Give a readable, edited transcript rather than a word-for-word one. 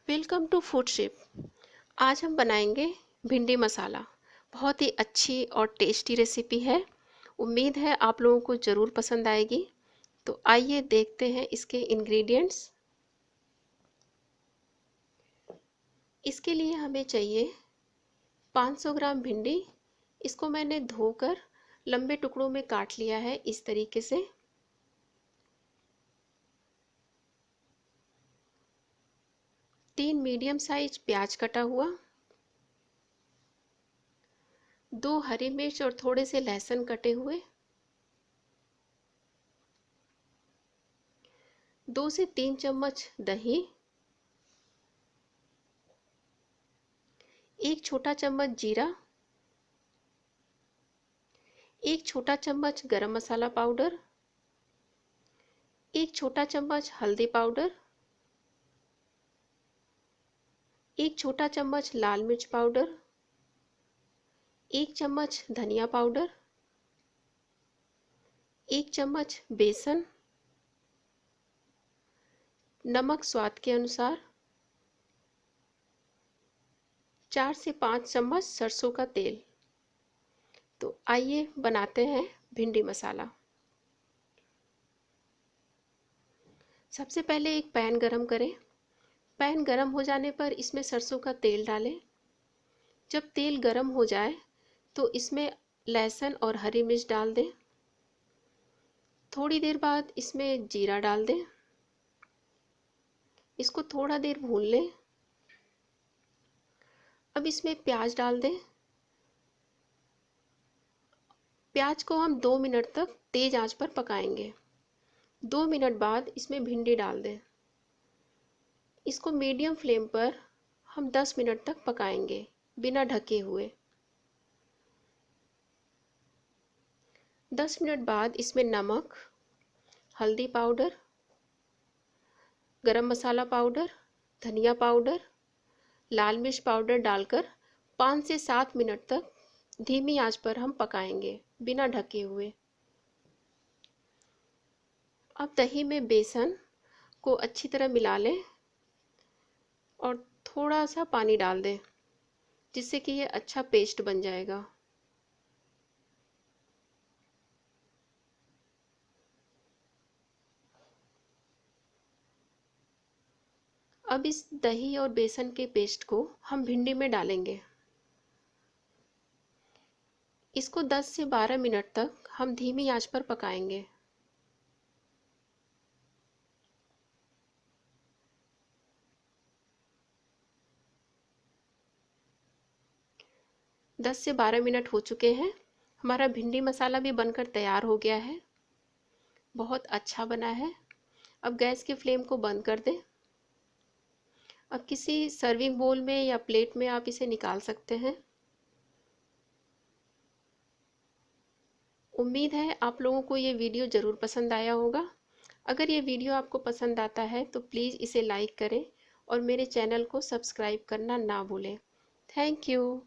Welcome to food shape. आज हम बनाएंगे भिंडी मसाला। बहुत ही अच्छी और टेस्टी रेसिपी है। उम्मीद है आप लोगों को ज़रूर पसंद आएगी। तो आइए देखते हैं इसके इंग्रेडिएंट्स। इसके लिए हमें चाहिए 500 ग्राम भिंडी। इसको मैंने धोकर लंबे टुकड़ों में काट लिया है इस तरीके से। 3 मीडियम साइज प्याज कटा हुआ, 2 हरी मिर्च और थोड़े से लहसुन कटे हुए, 2 से 3 चम्मच दही, 1 छोटा चम्मच जीरा, 1 छोटा चम्मच गरम मसाला पाउडर, 1 छोटा चम्मच हल्दी पाउडर, 1 छोटा चम्मच लाल मिर्च पाउडर, 1 चम्मच धनिया पाउडर, 1 चम्मच बेसन, नमक स्वाद के अनुसार, 4 से 5 चम्मच सरसों का तेल। तो आइए बनाते हैं भिंडी मसाला। सबसे पहले एक पैन गरम करें। पैन गरम हो जाने पर इसमें सरसों का तेल डालें। जब तेल गरम हो जाए तो इसमें लहसुन और हरी मिर्च डाल दें। थोड़ी देर बाद इसमें जीरा डाल दें। इसको थोड़ा देर भून लें। अब इसमें प्याज डाल दें। प्याज को हम 2 मिनट तक तेज आंच पर पकाएंगे। 2 मिनट बाद इसमें भिंडी डाल दें। इसको मीडियम फ्लेम पर हम 10 मिनट तक पकाएंगे बिना ढके हुए। 10 मिनट बाद इसमें नमक, हल्दी पाउडर, गरम मसाला पाउडर, धनिया पाउडर, लाल मिर्च पाउडर डालकर 5 से 7 मिनट तक धीमी आंच पर हम पकाएंगे बिना ढके हुए। अब दही में बेसन को अच्छी तरह मिला लें और थोड़ा सा पानी डाल दें जिससे कि ये अच्छा पेस्ट बन जाएगा। अब इस दही और बेसन के पेस्ट को हम भिंडी में डालेंगे। इसको 10 से 12 मिनट तक हम धीमी आंच पर पकाएंगे। दस से 12 मिनट हो चुके हैं। हमारा भिंडी मसाला भी बनकर तैयार हो गया है। बहुत अच्छा बना है। अब गैस के फ्लेम को बंद कर दें। अब किसी सर्विंग बोल में या प्लेट में आप इसे निकाल सकते हैं। उम्मीद है आप लोगों को ये वीडियो ज़रूर पसंद आया होगा। अगर ये वीडियो आपको पसंद आता है तो प्लीज़ इसे लाइक करें और मेरे चैनल को सब्सक्राइब करना ना भूलें। Thank you.